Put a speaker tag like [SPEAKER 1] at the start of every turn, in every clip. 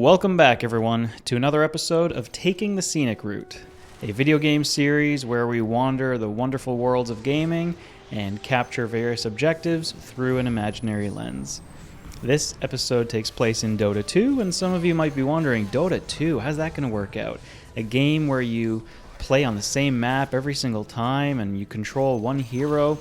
[SPEAKER 1] Welcome back, everyone, to another episode of Taking the Scenic Route, a video game series where we wander the wonderful worlds of gaming and capture various objectives through an imaginary lens. This episode takes place in Dota 2, and some of you might be wondering, Dota 2, how's that going to work out? A game where you play on the same map every single time and you control one hero.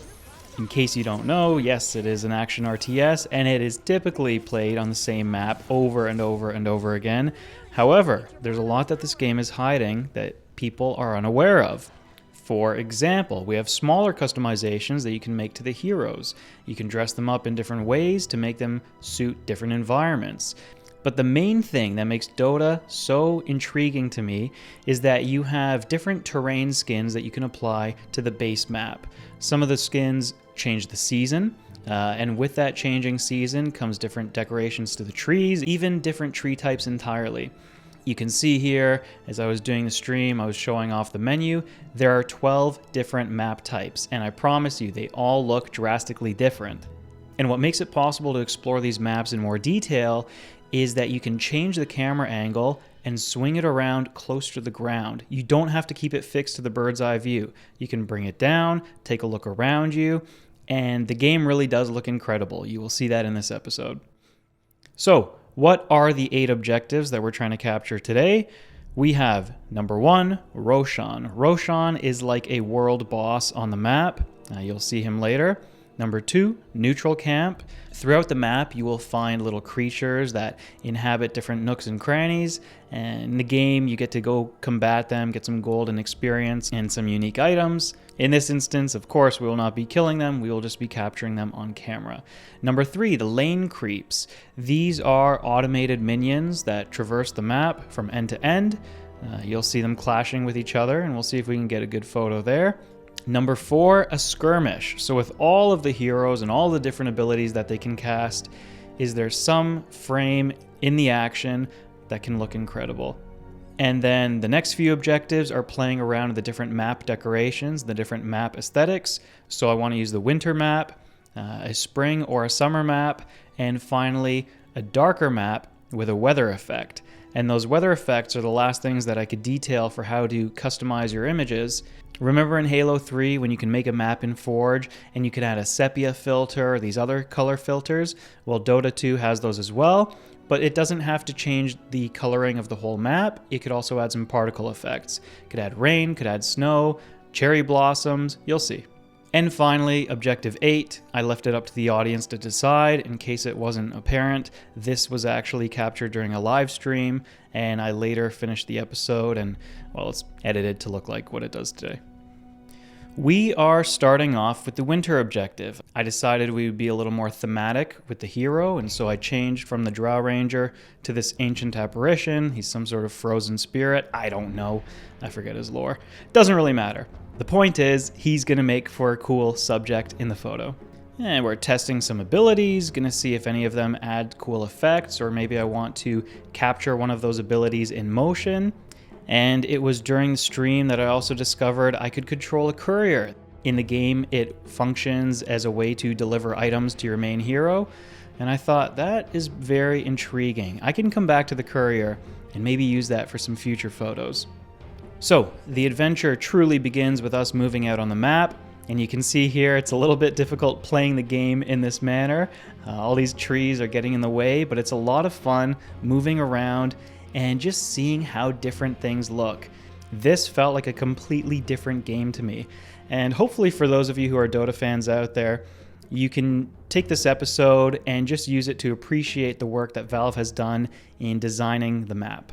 [SPEAKER 1] In case you don't know, yes, it is an action RTS, and it is typically played on the same map over and over and over again. However, there's a lot that this game is hiding that people are unaware of. For example, we have smaller customizations that you can make to the heroes. You can dress them up in different ways to make them suit different environments. But the main thing that makes Dota so intriguing to me is that you have different terrain skins that you can apply to the base map. Some of the skins change the season, and with that changing season comes different decorations to the trees, even different tree types entirely. You can see here, as I was doing the stream, I was showing off the menu. There are 12 different map types, and I promise you, they all look drastically different. And what makes it possible to explore these maps in more detail is that you can change the camera angle and swing it around close to the ground. You don't have to keep it fixed to the bird's eye view. You can bring it down, take a look around you, and the game really does look incredible. You will see that in this episode. So, what are the 8 objectives that we're trying to capture today? We have number 1, Roshan. Roshan is like a world boss on the map. You'll see him later. Number 2, Neutral Camp. Throughout the map, you will find little creatures that inhabit different nooks and crannies. And in the game, you get to go combat them, get some golden experience and some unique items. In this instance, of course, we will not be killing them. We will just be capturing them on camera. Number 3, the Lane Creeps. These are automated minions that traverse the map from end to end. You'll see them clashing with each other, and we'll see if we can get a good photo there. Number 4, a skirmish. So with all of the heroes and all the different abilities that they can cast, is there some frame in the action that can look incredible? And then the next few objectives are playing around with the different map decorations, the different map aesthetics. So I want to use the winter map, a spring or a summer map, and finally a darker map with a weather effect. And those weather effects are the last things that I could detail for how to customize your images. Remember in Halo 3 when you can make a map in Forge and you can add a sepia filter or these other color filters? Well, Dota 2 has those as well, but it doesn't have to change the coloring of the whole map. It could also add some particle effects. It could add rain, could add snow, cherry blossoms, you'll see. And finally, Objective 8, I left it up to the audience to decide. In case it wasn't apparent, this was actually captured during a live stream, and I later finished the episode, and, well, it's edited to look like what it does today. We are starting off with the winter objective. I decided we would be a little more thematic with the hero, and so I changed from the Drow Ranger to this ancient apparition. He's some sort of frozen spirit. I don't know. I forget his lore. Doesn't really matter. The point is, he's going to make for a cool subject in the photo. And we're testing some abilities, going to see if any of them add cool effects, or maybe I want to capture one of those abilities in motion. And it was during the stream that I also discovered I could control a courier. In the game, it functions as a way to deliver items to your main hero, and I thought that is very intriguing. I can come back to the courier and maybe use that for some future photos. So, the adventure truly begins with us moving out on the map, and you can see here it's a little bit difficult playing the game in this manner. All these trees are getting in the way, but it's a lot of fun moving around and just seeing how different things look. This felt like a completely different game to me, and hopefully for those of you who are Dota fans out there, you can take this episode and just use it to appreciate the work that Valve has done in designing the map.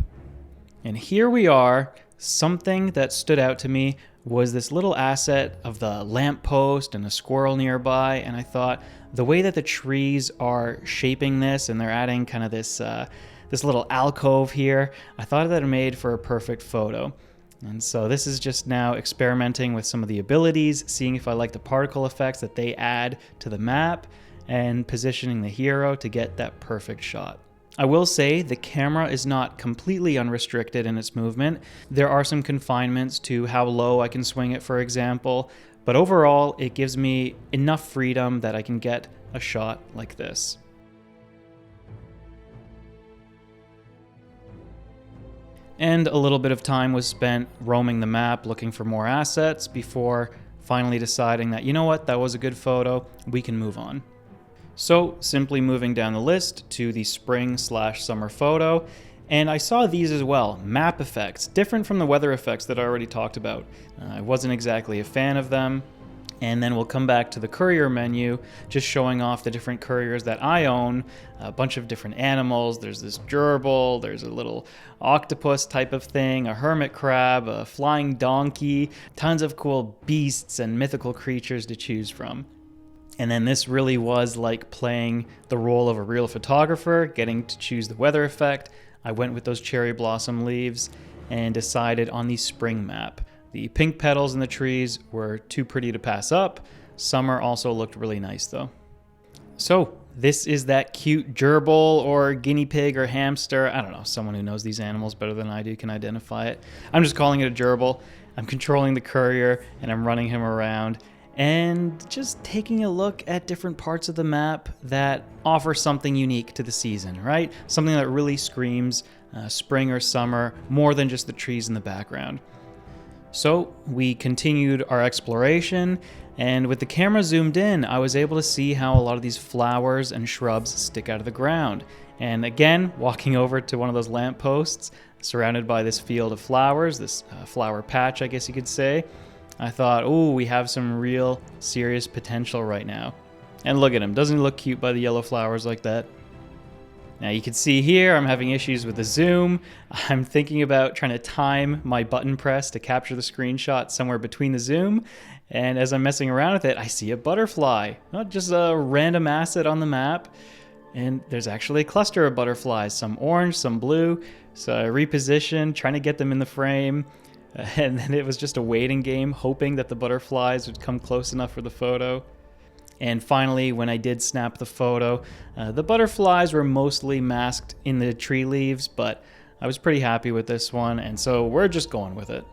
[SPEAKER 1] And here we are. Something that stood out to me was this little asset of the lamppost and a squirrel nearby, and I thought the way that the trees are shaping this and they're adding kind of this little alcove here, I thought that it made for a perfect photo. And so this is just now experimenting with some of the abilities, seeing if I like the particle effects that they add to the map, and positioning the hero to get that perfect shot. I will say the camera is not completely unrestricted in its movement. There are some confinements to how low I can swing it, for example, but overall it gives me enough freedom that I can get a shot like this. And a little bit of time was spent roaming the map looking for more assets before finally deciding that, you know what, that was a good photo, we can move on. So simply moving down the list to the spring/summer photo, and I saw these as well, map effects, different from the weather effects that I already talked about. I wasn't exactly a fan of them. And then we'll come back to the courier menu, just showing off the different couriers that I own, a bunch of different animals. There's this gerbil, there's a little octopus type of thing, a hermit crab, a flying donkey, tons of cool beasts and mythical creatures to choose from. And then this really was like playing the role of a real photographer, getting to choose the weather effect. I went with those cherry blossom leaves and decided on the spring map. The pink petals in the trees were too pretty to pass up. Summer also looked really nice though. So this is that cute gerbil or guinea pig or hamster. I don't know, someone who knows these animals better than I do can identify it. I'm just calling it a gerbil. I'm controlling the courier and I'm running him around and just taking a look at different parts of the map that offer something unique to the season, right? Something that really screams spring or summer more than just the trees in the background. So we continued our exploration, and with the camera zoomed in, I was able to see how a lot of these flowers and shrubs stick out of the ground. And again, walking over to one of those lampposts, surrounded by this field of flowers, this flower patch, I guess you could say, I thought, oh, we have some real serious potential right now. And look at him, doesn't he look cute by the yellow flowers like that? Now you can see here I'm having issues with the zoom. I'm thinking about trying to time my button press to capture the screenshot somewhere between the zoom. And as I'm messing around with it, I see a butterfly, not just a random asset on the map. And there's actually a cluster of butterflies, some orange, some blue. So I repositioned, trying to get them in the frame. And then it was just a waiting game, hoping that the butterflies would come close enough for the photo. And finally, when I did snap the photo, the butterflies were mostly masked in the tree leaves, but I was pretty happy with this one, and so we're just going with it.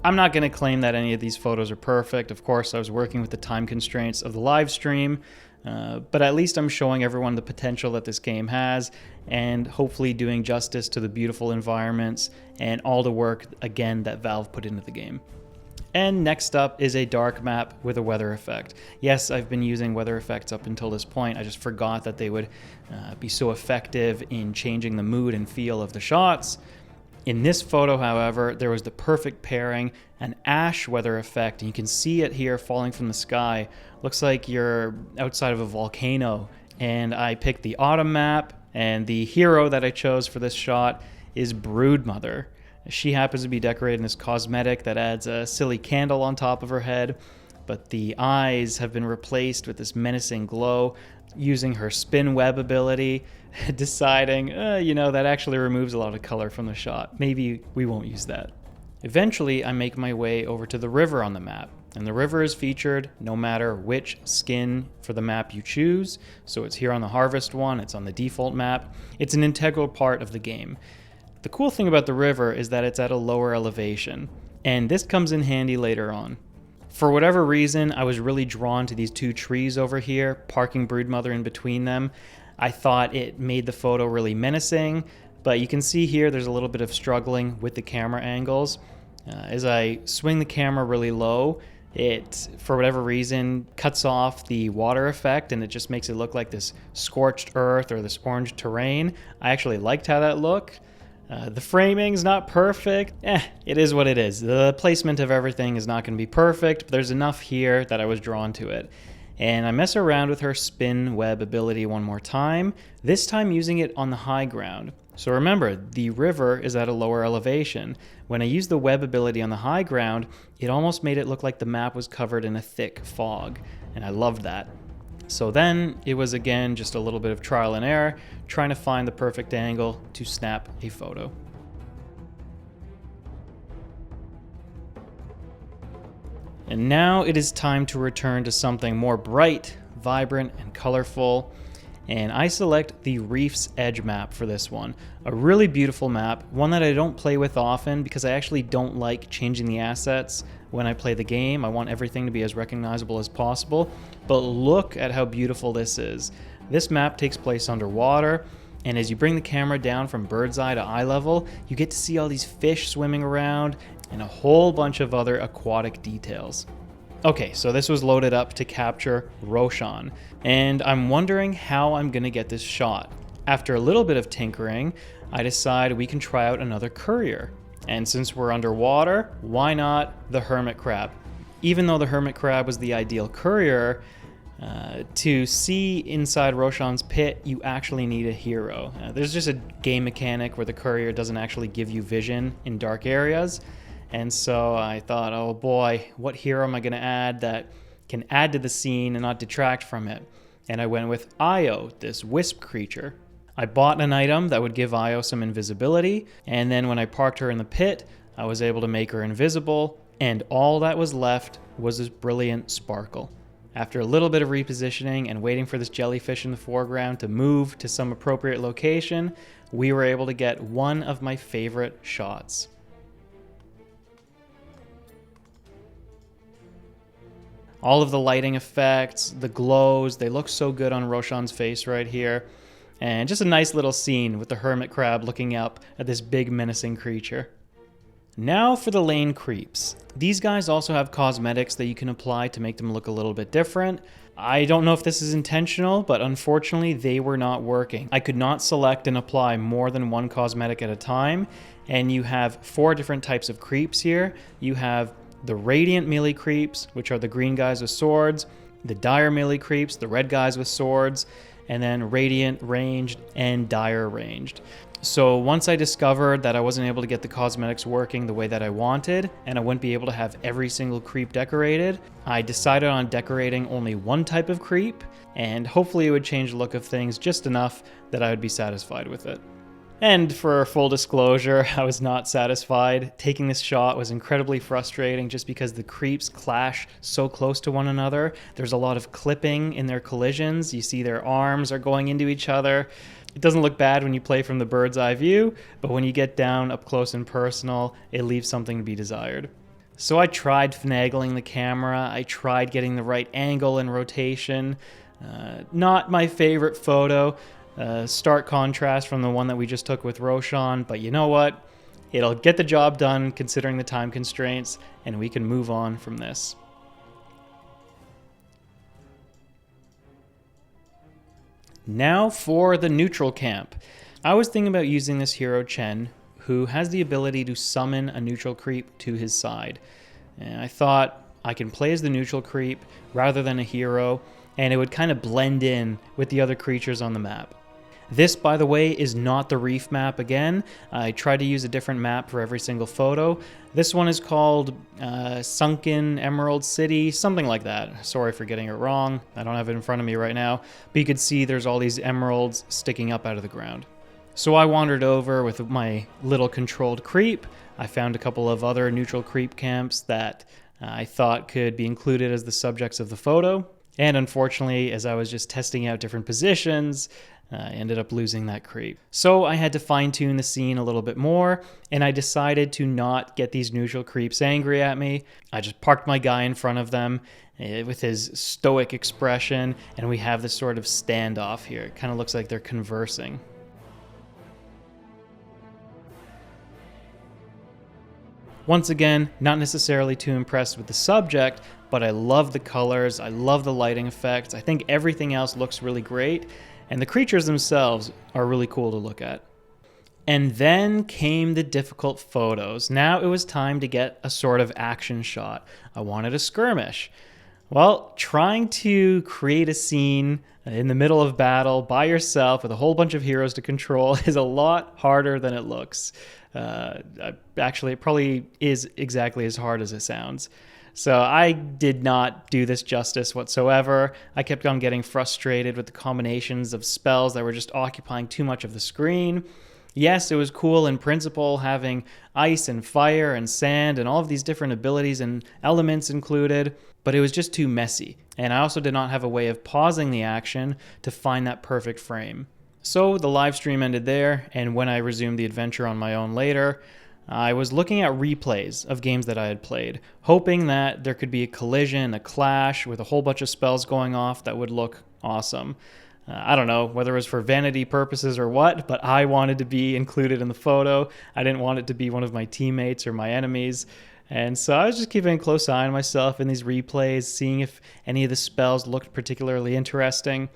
[SPEAKER 1] I'm not going to claim that any of these photos are perfect. Of course, I was working with the time constraints of the live stream, but at least I'm showing everyone the potential that this game has and hopefully doing justice to the beautiful environments and all the work, again, that Valve put into the game. And next up is a dark map with a weather effect. Yes, I've been using weather effects up until this point. I just forgot that they would be so effective in changing the mood and feel of the shots. In this photo, however, there was the perfect pairing, an ash weather effect, and you can see it here falling from the sky. Looks like you're outside of a volcano. And I picked the autumn map, and the hero that I chose for this shot is Broodmother. She happens to be decorated in this cosmetic that adds a silly candle on top of her head, but the eyes have been replaced with this menacing glow. Using her spin web ability, deciding, that actually removes a lot of color from the shot. Maybe we won't use that. Eventually, I make my way over to the river on the map, and the river is featured no matter which skin for the map you choose. So it's here on the Harvest one, it's on the default map. It's an integral part of the game. The cool thing about the river is that it's at a lower elevation, and this comes in handy later on. For whatever reason, I was really drawn to these two trees over here, parking Broodmother in between them. I thought it made the photo really menacing, but you can see here there's a little bit of struggling with the camera angles. As I swing the camera really low, it, for whatever reason, cuts off the water effect and it just makes it look like this scorched earth or this orange terrain. I actually liked how that looked. The framing's not perfect. It is what it is. The placement of everything is not going to be perfect, but there's enough here that I was drawn to it. And I mess around with her spin web ability one more time, this time using it on the high ground. So remember, the river is at a lower elevation. When I used the web ability on the high ground, it almost made it look like the map was covered in a thick fog, and I loved that. So then it was again just a little bit of trial and error, trying to find the perfect angle to snap a photo. And now it is time to return to something more bright, vibrant, and colorful. And I select the Reef's Edge map for this one. A really beautiful map, one that I don't play with often because I actually don't like changing the assets when I play the game. I want everything to be as recognizable as possible. But look at how beautiful this is. This map takes place underwater, and as you bring the camera down from bird's eye to eye level, you get to see all these fish swimming around and a whole bunch of other aquatic details. Okay, so this was loaded up to capture Roshan, and I'm wondering how I'm gonna get this shot. After a little bit of tinkering, I decide we can try out another courier. And since we're underwater, why not the hermit crab? Even though the hermit crab was the ideal courier, to see inside Roshan's pit, you actually need a hero. There's just a game mechanic where the courier doesn't actually give you vision in dark areas. And so I thought, oh boy, what hero am I going to add that can add to the scene and not detract from it? And I went with Io, this wisp creature. I bought an item that would give Io some invisibility, and then when I parked her in the pit, I was able to make her invisible, and all that was left was this brilliant sparkle. After a little bit of repositioning and waiting for this jellyfish in the foreground to move to some appropriate location, we were able to get one of my favorite shots. All of the lighting effects, the glows, they look so good on Roshan's face right here. And just a nice little scene with the hermit crab looking up at this big menacing creature. Now for the lane creeps. These guys also have cosmetics that you can apply to make them look a little bit different. I don't know if this is intentional, but unfortunately they were not working. I could not select and apply more than one cosmetic at a time, and you have 4 different types of creeps here. You have the radiant melee creeps, which are the green guys with swords, the dire melee creeps, the red guys with swords, and then radiant ranged and dire ranged. So once I discovered that I wasn't able to get the cosmetics working the way that I wanted, and I wouldn't be able to have every single creep decorated, I decided on decorating only one type of creep, and hopefully it would change the look of things just enough that I would be satisfied with it. And for full disclosure, I was not satisfied. Taking this shot was incredibly frustrating just because the creeps clash so close to one another. There's a lot of clipping in their collisions. You see their arms are going into each other. It doesn't look bad when you play from the bird's eye view, but when you get down up close and personal, it leaves something to be desired. So I tried finagling the camera. I tried getting the right angle and rotation. Not my favorite photo. Stark contrast from the one that we just took with Roshan, but you know what? It'll get the job done considering the time constraints, and we can move on from this. Now for the neutral camp. I was thinking about using this hero Chen, who has the ability to summon a neutral creep to his side. And I thought I can play as the neutral creep rather than a hero, and it would kind of blend in with the other creatures on the map. This, by the way, is not the reef map again. I tried to use a different map for every single photo. This one is called Sunken Emerald City, something like that. Sorry for getting it wrong. I don't have it in front of me right now. But you could see there's all these emeralds sticking up out of the ground. So I wandered over with my little controlled creep. I found a couple of other neutral creep camps that I thought could be included as the subjects of the photo. And unfortunately, as I was just testing out different positions, I ended up losing that creep. So I had to fine-tune the scene a little bit more, and I decided to not get these neutral creeps angry at me. I just parked my guy in front of them with his stoic expression, and we have this sort of standoff here. It kind of looks like they're conversing. Once again, not necessarily too impressed with the subject, but I love the colors, I love the lighting effects, I think everything else looks really great, and the creatures themselves are really cool to look at. And then came the difficult photos. Now it was time to get a sort of action shot. I wanted a skirmish. Well, trying to create a scene in the middle of battle by yourself with a whole bunch of heroes to control is a lot harder than it looks. Actually, it probably is exactly as hard as it sounds. So I did not do this justice whatsoever. I kept on getting frustrated with the combinations of spells that were just occupying too much of the screen. Yes, it was cool in principle having ice and fire and sand and all of these different abilities and elements included, but it was just too messy. And I also did not have a way of pausing the action to find that perfect frame. So the live stream ended there, and when I resumed the adventure on my own later, I was looking at replays of games that I had played, hoping that there could be a collision, a clash with a whole bunch of spells going off that would look awesome. I don't know whether it was for vanity purposes or what, but I wanted to be included in the photo. I didn't want it to be one of my teammates or my enemies. And so I was just keeping a close eye on myself in these replays, seeing if any of the spells looked particularly interesting.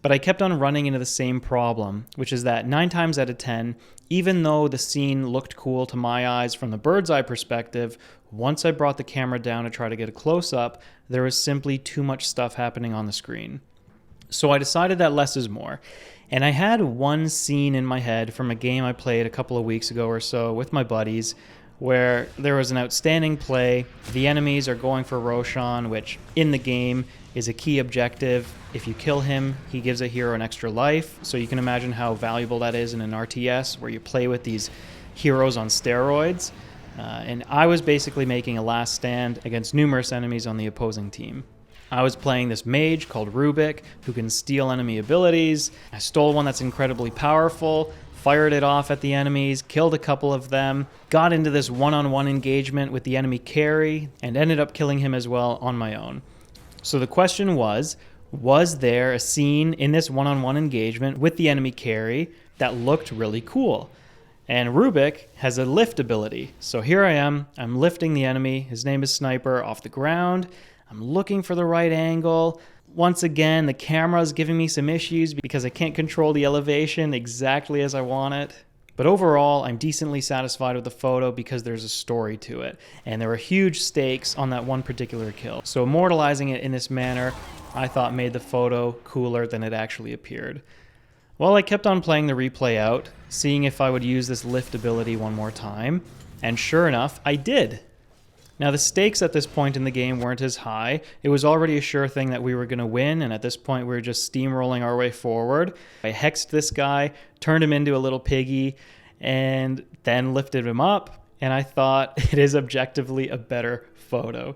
[SPEAKER 1] But I kept on running into the same problem, which is that 9 times out of 10, even though the scene looked cool to my eyes from the bird's eye perspective, once I brought the camera down to try to get a close-up, there was simply too much stuff happening on the screen. So I decided that less is more. And I had one scene in my head from a game I played a couple of weeks ago or so with my buddies, where there was an outstanding play. The enemies are going for Roshan, which in the game is a key objective. If you kill him, he gives a hero an extra life. So you can imagine how valuable that is in an RTS where you play with these heroes on steroids. And I was basically making a last stand against numerous enemies on the opposing team. I was playing this mage called Rubik who can steal enemy abilities. I stole one that's incredibly powerful, fired it off at the enemies, killed a couple of them, got into this one-on-one engagement with the enemy carry, and ended up killing him as well on my own. So the question was there a scene in this one-on-one engagement with the enemy carry that looked really cool? And Rubik has a lift ability. So here I am, I'm lifting the enemy, his name is Sniper, off the ground. I'm looking for the right angle. Once again, the camera's giving me some issues because I can't control the elevation exactly as I want it. But overall, I'm decently satisfied with the photo because there's a story to it. And there were huge stakes on that one particular kill. So immortalizing it in this manner, I thought made the photo cooler than it actually appeared. Well, I kept on playing the replay out, seeing if I would use this lift ability one more time. And sure enough, I did. Now, the stakes at this point in the game weren't as high. It was already a sure thing that we were going to win, and at this point we were just steamrolling our way forward. I hexed this guy, turned him into a little piggy, and then lifted him up, and I thought it is objectively a better photo.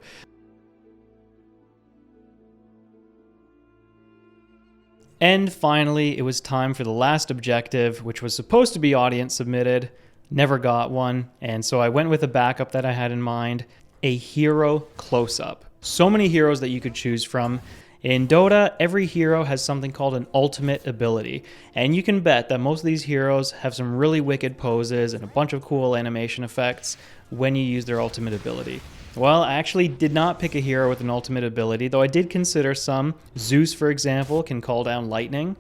[SPEAKER 1] And finally, it was time for the last objective, which was supposed to be audience submitted. Never got one, and so I went with a backup that I had in mind. A hero close-up. So many heroes that you could choose from. In Dota, every hero has something called an ultimate ability, and you can bet that most of these heroes have some really wicked poses and a bunch of cool animation effects when you use their ultimate ability. Well, I actually did not pick a hero with an ultimate ability, though I did consider some. Zeus, for example, can call down lightning.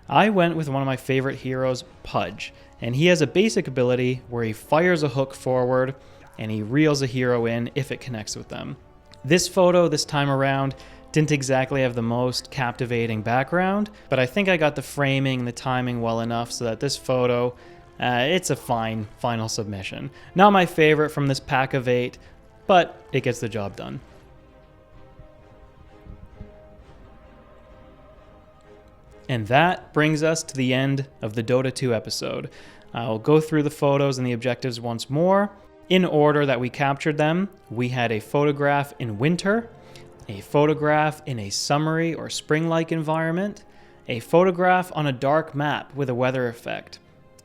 [SPEAKER 1] I went with one of my favorite heroes, Pudge, and he has a basic ability where he fires a hook forward and he reels a hero in if it connects with them. This photo this time around didn't exactly have the most captivating background, but I think I got the framing and the timing well enough so that this photo, it's a fine final submission. Not my favorite from this pack of 8, but it gets the job done. And that brings us to the end of the Dota 2 episode. I'll go through the photos and the objectives once more. In order that we captured them, we had a photograph in winter, a photograph in a summery or spring-like environment, a photograph on a dark map with a weather effect,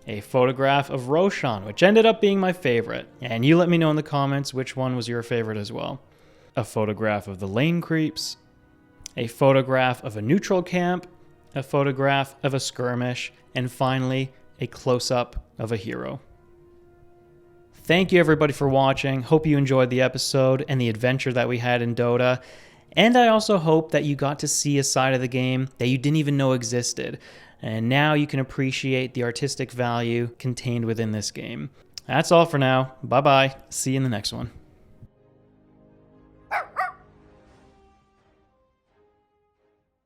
[SPEAKER 1] a photograph of Roshan, which ended up being my favorite, and you let me know in the comments which one was your favorite as well, a photograph of the lane creeps, a photograph of a neutral camp, a photograph of a skirmish, and finally, a close-up of a hero. Thank you everybody for watching. Hope you enjoyed the episode and the adventure that we had in Dota. And I also hope that you got to see a side of the game that you didn't even know existed. And now you can appreciate the artistic value contained within this game. That's all for now. Bye-bye. See you in the next one.